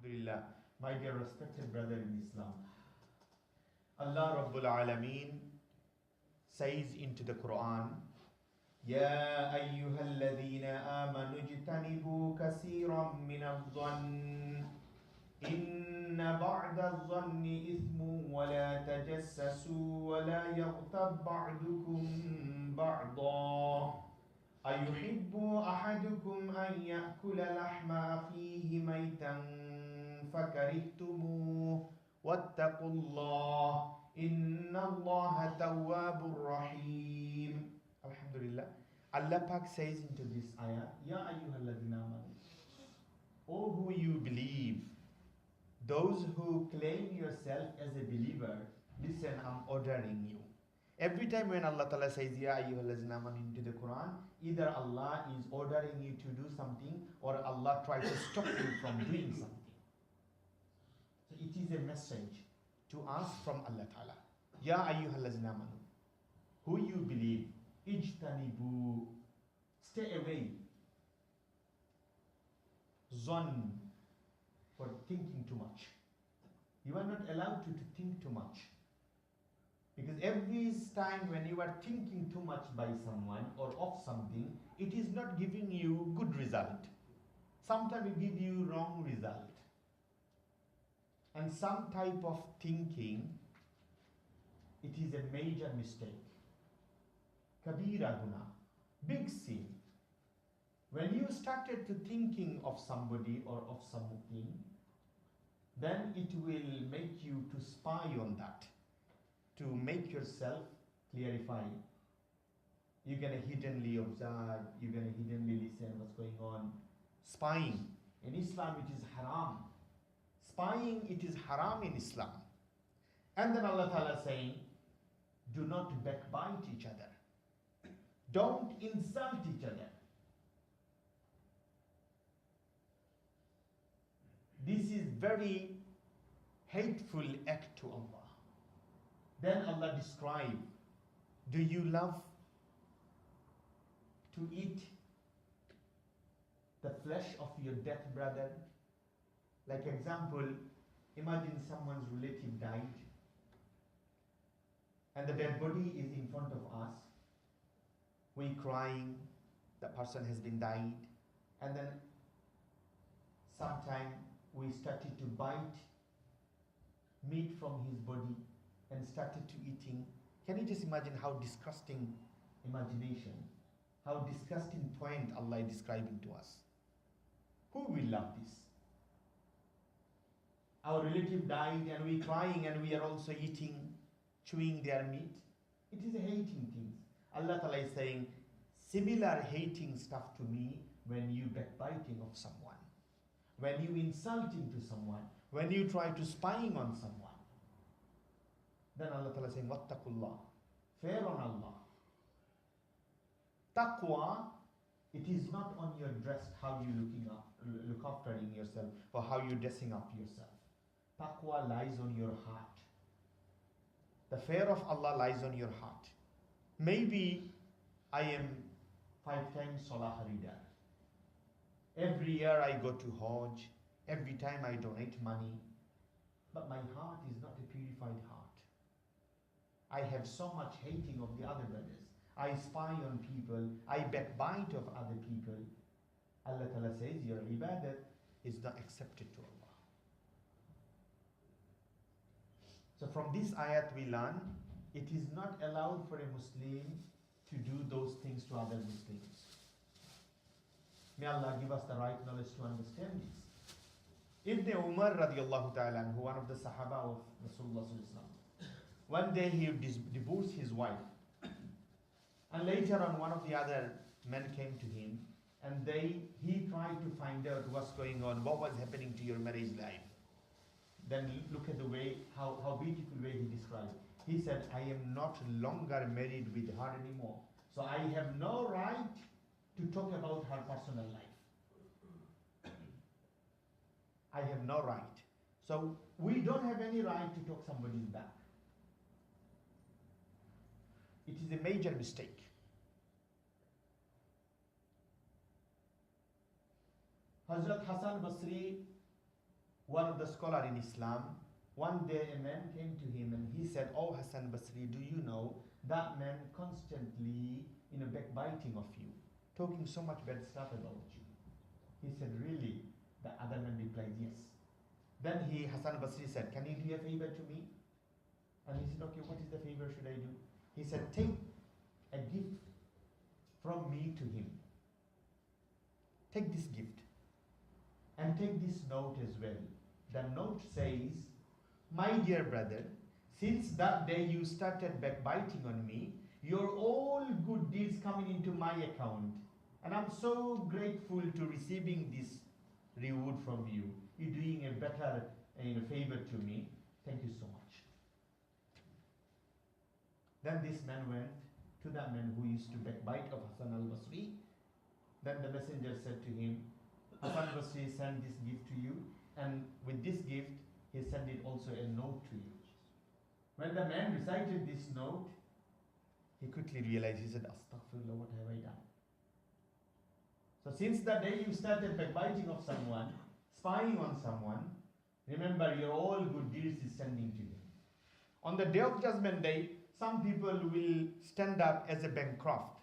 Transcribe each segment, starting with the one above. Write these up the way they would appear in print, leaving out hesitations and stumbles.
Alhamdulillah, my dear respected brother in Islam, Allah Rabbul Alameen says into the Quran, يا أيها الذين آمنوا اجتنبوا كثيرا من الظن إن بعد الظن إثم ولا تجسسوا ولا يغتب بعضكم بعضا أيحب أحدكم أن يأكل لحم أخيه ميتا فكرهتموه واتقوا الله إن الله تواب رحيم. Alhamdulillah. Allah Pak says into this ayah, Ya ayyuhalladhina amanu, O who you believe, those who claim yourself as a believer, listen, I'm ordering you. Every time when Allah Ta'ala says Ya ayyuhalladhina amanu into the Quran, either Allah is ordering you to do something or Allah tries to stop you from doing something. So it is a message to us from Allah Ta'ala. Ya ayyuhalladhina amanu, who you believe, ijtanibu, stay away. Zon, for thinking too much. You are not allowed to think too much. Because every time when you are thinking too much by someone or of something, it is not giving you good result. Sometimes it gives you wrong result. And some type of thinking, it is a major mistake. Kabira guna, big sin. When you started to thinking of somebody or of something, then it will make you to spy on that, to make yourself clarify. You're gonna hiddenly observe, you're gonna hiddenly listen what's going on. Spying. In Islam it is haram. Spying, it is haram in Islam. And then Allah Ta'ala saying, do not backbite each other. Don't insult each other. This is very hateful act to Allah. Then Allah describe, do you love to eat the flesh of your dead brother? Like example, imagine someone's relative died and the dead body is in front of us. We crying, the person has been died, and then sometime we started to bite meat from his body and started to eating. Can you just imagine how disgusting imagination, how disgusting point Allah is describing to us? Who will love this? Our relative died and we crying and we are also eating, chewing their meat. It is a hating thing. Allah Ta'ala is saying, similar hating stuff to me when you backbiting of someone, when you insulting to someone, when you try to spying on someone. Then Allah Ta'ala is saying, wattaqullah, fear on Allah. Taqwa, it is not on your dress, how you look after in yourself, or how you dressing up yourself. Taqwa lies on your heart. The fear of Allah lies on your heart. Maybe I am 5 times Salah reader. Every year I go to Hajj. Every time I donate money. But my heart is not a purified heart. I have so much hating of the other brothers. I spy on people. I backbite of other people. Allah Ta'ala says your ibadat is not accepted to Allah. So from this ayat we learn, it is not allowed for a Muslim to do those things to other Muslims. May Allah give us the right knowledge to understand this. Ibn Umar radiallahu ta'ala, who one of the Sahaba of Rasulullah sallallahu alaihi wasallam, one day he divorced his wife. And later on one of the other men came to him and he tried to find out what's going on, what was happening to your marriage life. Then look at the way, how beautiful way he described. He said, I am not longer married with her anymore. So I have no right to talk about her personal life. I have no right. So we don't have any right to talk somebody's back. It is a major mistake. Hazrat Hassan Basri one of the scholars in Islam, one day a man came to him and he said, "Oh Hassan Basri, do you know that man constantly backbiting of you, talking so much bad stuff about you?" He said, "Really?" The other man replied, "Yes." Then Hassan Basri said, "Can you do a favor to me?" And he said, "Okay, what is the favor should I do?" He said, "Take a gift from me to him. Take this gift and take this note as well." The note says, "My dear brother, since that day you started backbiting on me, your all good deeds coming into my account, and I'm so grateful to receiving this reward from you. You're doing a better favor to me. Thank you so much." Then this man went to that man who used to backbite of Hassan al-Basri. Then the messenger said to him, "Hassan al-Basri sent this gift to you, and with this gift, he sent it also a note to you." When the man recited this note, he quickly realized, he said, "Astaghfirullah, what have I done?" So since the day you started backbiting of someone, spying on someone, remember your all good deeds is sending to him. On the day of judgment day, some people will stand up as a bankrupt.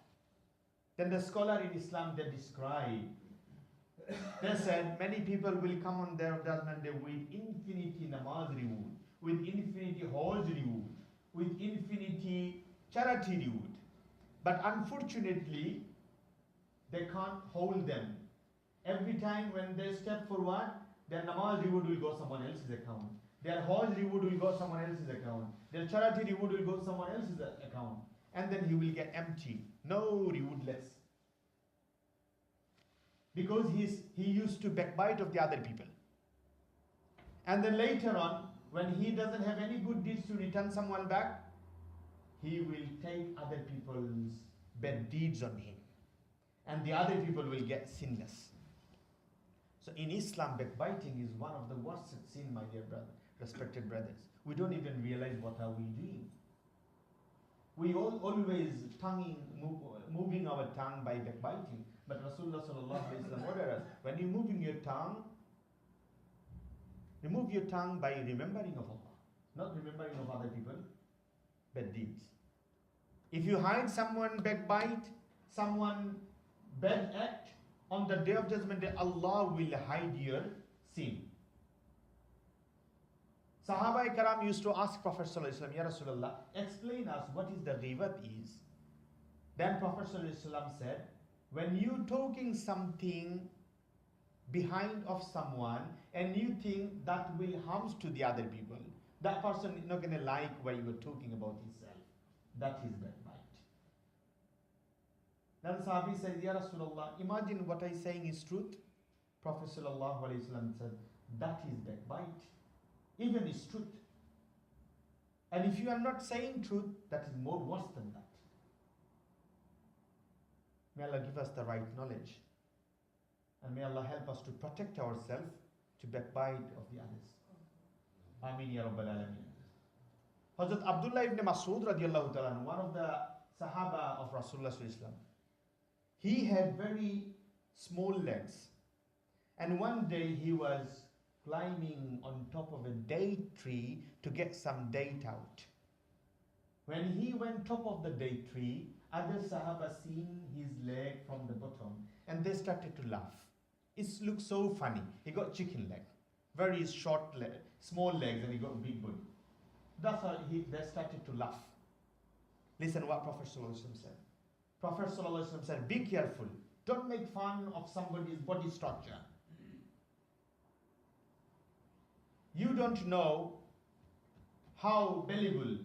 Then the scholar in Islam, they describe, they said many people will come on their judgment day with infinity namaz reward, with infinity hajj reward, with infinity charity reward. But unfortunately, they can't hold them. Every time when they step forward, their namaz reward will go someone else's account. Their hajj reward will go someone else's account. Their charity reward will go someone else's account. And then he will get empty. No reward less. Because he used to backbite of the other people. And then later on, when he doesn't have any good deeds to return someone back, he will take other people's bad deeds on him. And the other people will get sinners. So in Islam, backbiting is one of the worst sin, my dear brother, respected brothers. We don't even realize what are we doing. We always moving our tongue by backbiting. But Rasulullah sallallahu alaihi wasallam ordered us, when you're moving your tongue, remove your tongue by remembering of Allah, not remembering of other people, bad deeds. If you hide someone backbite, someone bad act, on the day of judgment day, Allah will hide your sin. Sahaba Karam used to ask Prophet sallallahu alaihi wasallam, "Ya Rasulullah, explain us what is the ghibat is." Then Prophet sallallahu alaihi wasallam said, when you talking something behind of someone and you think that will harms to the other people, that person is not going to like what you are talking about himself. That is backbite. Then Sahabi said, "Ya Rasulullah, imagine what I saying is truth." Prophet sallallahu alaihi wasallam said, "That is backbite. Even is truth. And if you are not saying truth, that is more worse than that." May Allah give us the right knowledge. And may Allah help us to protect ourselves to backbite of the others. Ameen ya Rabbal Alameen. Hazrat Abdullah ibn Mas'ud radiallahu ta'ala, one of the Sahaba of Rasulullah sallallahu alaihi wasallam, he had very small legs. And one day he was climbing on top of a date tree to get some date out. When he went top of the date tree, other Sahaba seen his leg from the bottom and they started to laugh. It looked so funny. He got chicken leg, very short leg, small legs, and he got big body. That's how they started to laugh. Listen what Prophet sallallahu alaihi wasallam said. Prophet sallallahu alaihi wasallam said, "Be careful. Don't make fun of somebody's body structure. You don't know how valuable,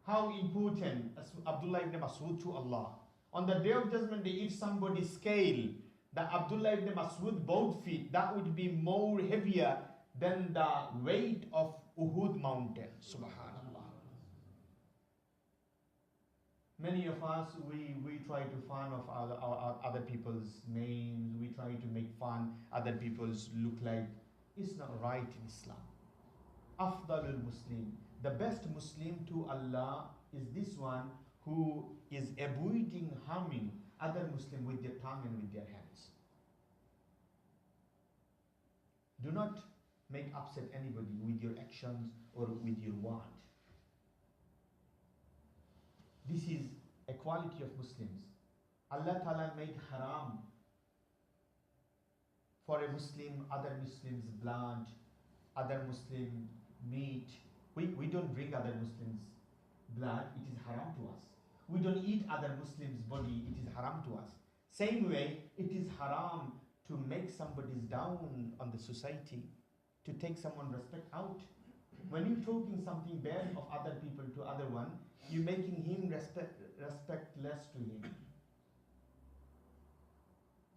how important Abdullah ibn Mas'ud to Allah. On the day of judgment day, if somebody scale the Abdullah ibn Mas'ud both feet, that would be more heavier than the weight of Uhud mountain." Subhanallah. Many of us, we try to fun of other people's names. We try to make fun other people's look like. It's not right in Islam. Afdalul Muslim, the best Muslim to Allah is this one who is avoiding harming other Muslim with their tongue and with their hands. Do not make upset anybody with your actions or with your word. This is a quality of Muslims. Allah Ta'ala made haram for a Muslim, other Muslims' blood, other Muslim meat. We don't drink other Muslims' blood, it is haram to us. We don't eat other Muslims' body, it is haram to us. Same way, it is haram to make somebody's down on the society, to take someone respect out. When you're talking something bad of other people to other one, you're making him respect less to him.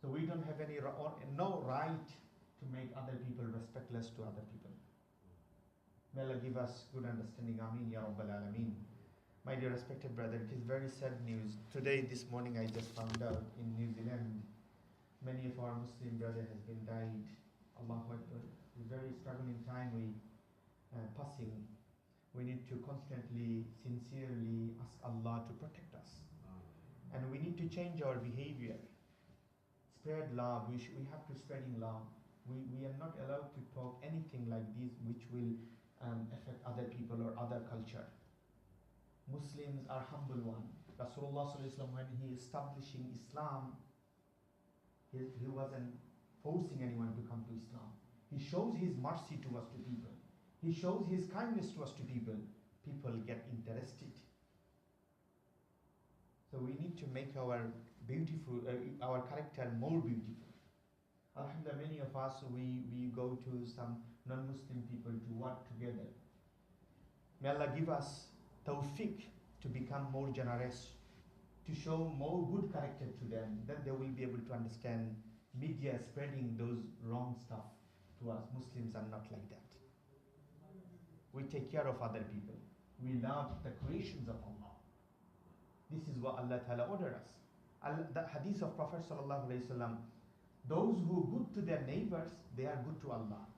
So we don't have no right to make other people respect less to other people. May Allah give us good understanding. Ameen Ya Rabbal Alameen. My dear respected brother, it is very sad news. Today, this morning, I just found out in New Zealand, many of our Muslim brothers has been died. Allahu Akbar. It's a very struggling time we passing. We need to constantly, sincerely ask Allah to protect us. And we need to change our behavior. Spread love. We have to spreading love. We are not allowed to talk anything like this which will affect other people or other culture. Muslims are humble one. Rasulullah sallallahu alaihi wasallam, when he establishing Islam, he wasn't forcing anyone to come to Islam. He shows his mercy to us, to people. He shows his kindness to us, to people. People get interested. So we need to make our character more beautiful. Alhamdulillah, many of us, we go to some non-Muslim people to work together. May Allah give us tawfiq to become more generous, to show more good character to them. Then they will be able to understand media spreading those wrong stuff to us. Muslims are not like that. We take care of other people. We love the creations of Allah. This is what Allah Ta'ala ordered us. The hadith of Prophet Sallallahu Alaihi Wasallam, those who are good to their neighbors, they are good to Allah.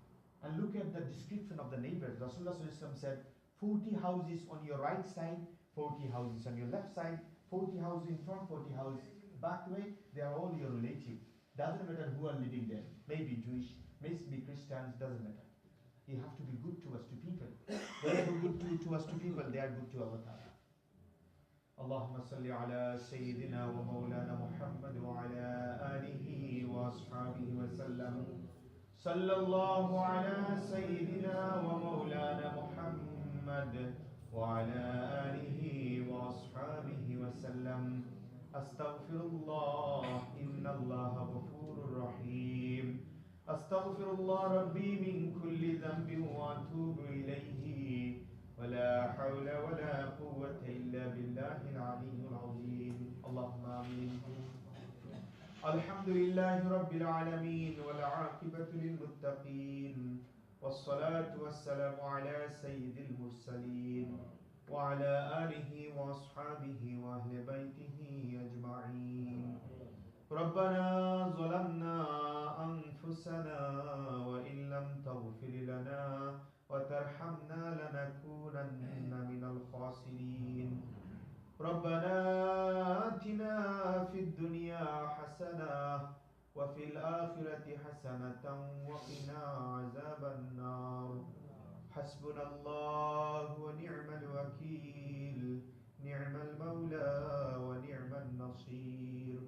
And look at the description of the neighbors. Rasulullah Sallallahu Alaihi Wasallam said, 40 houses on your right side, 40 houses on your left side, 40 houses in front, 40 houses back way, they are all your relative. Doesn't matter who are living there. Maybe Jewish, maybe Christians, doesn't matter. You have to be good to us, to people. Those who are good to us, to people, they are good to Allah Ta'ala. اللهم صل على سيدنا ومولانا محمد وعلى آله وأصحابه وسلم. صلى الله على سيدنا ومولانا محمد وعلى آله وأصحابه وسلم. أستغفر الله إن الله غفور رحيم. أستغفر الله ربي من كل ذنب وأتوب إليه. ولا حول ولا قوة إلا بالله العلي العظيم. اللهم آمين. الحمد لله رب العالمين والعاقبة للمتقين والصلاة والسلام على سيد المرسلين وعلى آله وأصحابه وأهل بيته أجمعين. ربنا ظلمنا أنفسنا وإن لم تغفر لنا وترحمنا لنكونن من الخاسرين. ربنا آتنا في الدنيا حسنة وفي الآخرة حسنة وقنا عذاب النار. حسبنا الله ونعم الوكيل. نعم المولى ونعم النصير.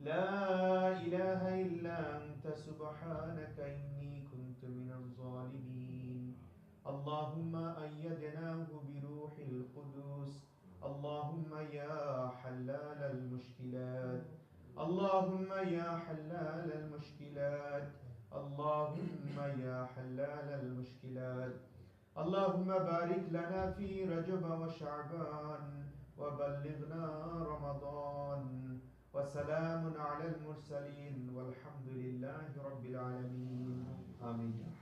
لا إله إلا أنت سبحانك إني كنت من الظالمين. اللهم أيدناه بروح القدس. اللهم يا حلال المشكلات. اللهم يا حلال المشكلات. اللهم يا حلال المشكلات. اللهم بارك لنا في رجب وشعبان وبلغنا رمضان. وسلام على المرسلين والحمد لله رب العالمين. آمين.